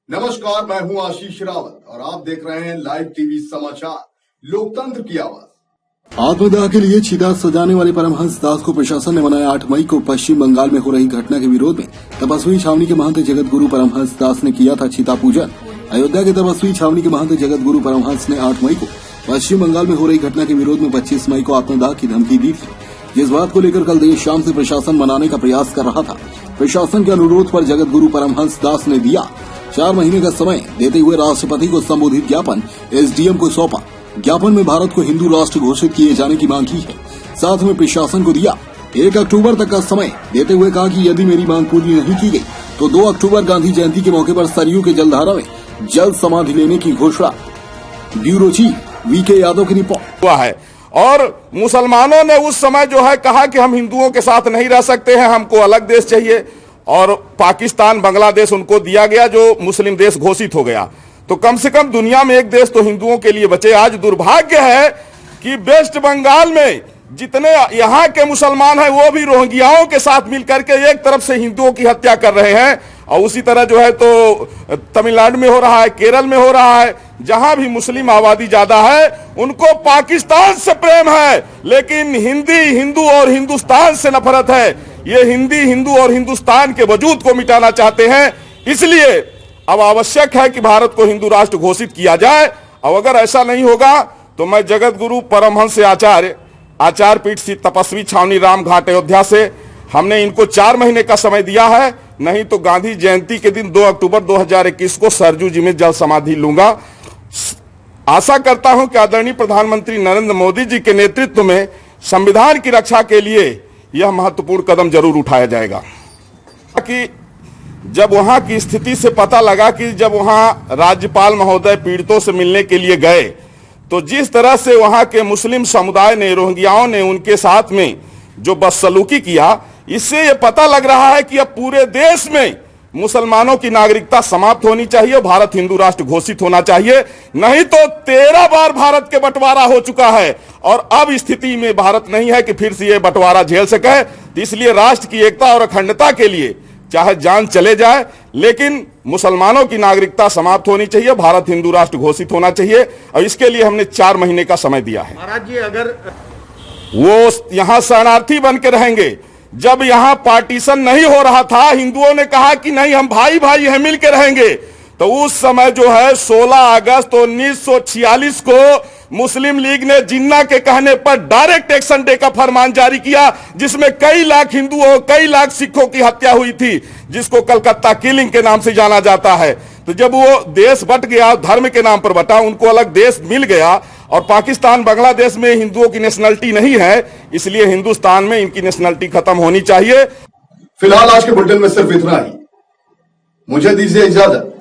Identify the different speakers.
Speaker 1: नमस्कार, मैं हूं आशीष रावत और आप देख रहे हैं लाइव टीवी समाचार, लोकतंत्र की आवाज।
Speaker 2: आत्मदाह के लिए चिता सजाने वाले परमहंस दास को प्रशासन ने मनाया 8 मई को पश्चिम बंगाल में हो रही घटना के विरोध में तपस्वी छावनी के महंत जगत गुरु परमहंस दास ने किया था चिता पूजन। अयोध्या के तपस्वी छावनी के महंत जगत गुरु परमहंस ने 8 मई को पश्चिम बंगाल में हो रही घटना के विरोध में 25 मई को आत्मदाह की धमकी दी थी, जिस बात को लेकर कल देर शाम से प्रशासन मनाने का प्रयास कर रहा था। प्रशासन के अनुरोध पर जगत गुरु परमहंस दास ने दिया 4 महीने का समय देते हुए राष्ट्रपति को संबोधित ज्ञापन एसडीएम को सौंपा। ज्ञापन में भारत को हिंदू राष्ट्र घोषित किए जाने की मांग की है। साथ में प्रशासन को दिया 1 अक्टूबर तक का समय देते हुए कहा कि यदि मेरी मांग पूरी नहीं की गई तो 2 अक्टूबर गांधी जयंती के मौके पर सरयू के जलधारा में जल समाधि लेने की घोषणा। ब्यूरो चीफ वीके यादव की रिपोर्ट
Speaker 3: हुआ है। और मुसलमानों ने उस समय जो है कहा कि हम हिंदुओं के साथ नहीं रह सकते हैं, हमको अलग देश चाहिए, और पाकिस्तान बांग्लादेश उनको दिया गया जो मुस्लिम देश घोषित हो गया। तो कम से कम दुनिया में एक देश तो हिंदुओं के लिए बचे। आज दुर्भाग्य है कि वेस्ट बंगाल में जितने यहाँ के मुसलमान हैं वो भी रोहिंग्याओं के साथ मिलकर के एक तरफ से हिंदुओं की हत्या कर रहे हैं, और उसी तरह जो है तो तमिलनाडु में हो रहा है, केरल में हो रहा है। जहां भी मुस्लिम आबादी ज्यादा है उनको पाकिस्तान से प्रेम है, लेकिन हिंदू और हिंदुस्तान से नफरत है। ये हिंदू और हिंदुस्तान के वजूद को मिटाना चाहते हैं। इसलिए अब आवश्यक है कि भारत को हिंदू राष्ट्र घोषित किया जाए, और अगर ऐसा नहीं होगा तो मैं जगत गुरु परमहंस आचार्य पीठ श्री तपस्वी छावनी राम घाट अयोध्या से हमने इनको 4 महीने का समय दिया है, नहीं तो गांधी जयंती के दिन 2 अक्टूबर 2021 को सरयू जी में जल समाधि लूंगा। आशा करता हूं कि आदरणीय प्रधानमंत्री नरेंद्र मोदी जी के नेतृत्व में संविधान की रक्षा के लिए यह महत्वपूर्ण कदम जरूर उठाया जाएगा। कि जब वहां की स्थिति से पता लगा कि जब वहां राज्यपाल महोदय पीड़ितों से मिलने के लिए गए तो जिस तरह से वहां के मुस्लिम समुदाय ने, रोहिंग्याओं ने उनके साथ में जो बदसलूकी किया, इससे यह पता लग रहा है कि अब पूरे देश में मुसलमानों की नागरिकता समाप्त होनी चाहिए, भारत हिंदू राष्ट्र घोषित होना चाहिए। नहीं तो 13 बार भारत के बंटवारा हो चुका है और अब स्थिति में भारत नहीं है कि फिर से यह बंटवारा झेल सके। तो इसलिए राष्ट्र की एकता और अखंडता के लिए चाहे जान चले जाए, लेकिन मुसलमानों की नागरिकता समाप्त होनी चाहिए, भारत हिंदू राष्ट्र घोषित होना चाहिए, और इसके लिए हमने 4 महीने का समय दिया है।
Speaker 4: महाराज जी, अगर
Speaker 3: वो यहां शरणार्थी बन के रहेंगे, जब यहां पार्टीशन नहीं हो रहा था, हिंदुओं ने कहा कि नहीं हम भाई भाई हैं, मिल के रहेंगे, तो उस समय जो है 16 अगस्त 1946 को मुस्लिम लीग ने जिन्ना के कहने पर डायरेक्ट एक्शन डे का फरमान जारी किया, जिसमें कई लाख हिंदुओं, कई लाख सिखों की हत्या हुई थी, जिसको कलकत्ता किलिंग के नाम से जाना जाता है। तो जब वो देश बट गया, धर्म के नाम पर बटा, उनको अलग देश मिल गया, और पाकिस्तान बांग्लादेश में हिंदुओं की नेशनलिटी नहीं है, इसलिए हिंदुस्तान में इनकी नेशनलिटी खत्म होनी चाहिए।
Speaker 1: फिलहाल आज के बुलेटिन में सिर्फ इतना ही। मुझे दीजिए इजाजत।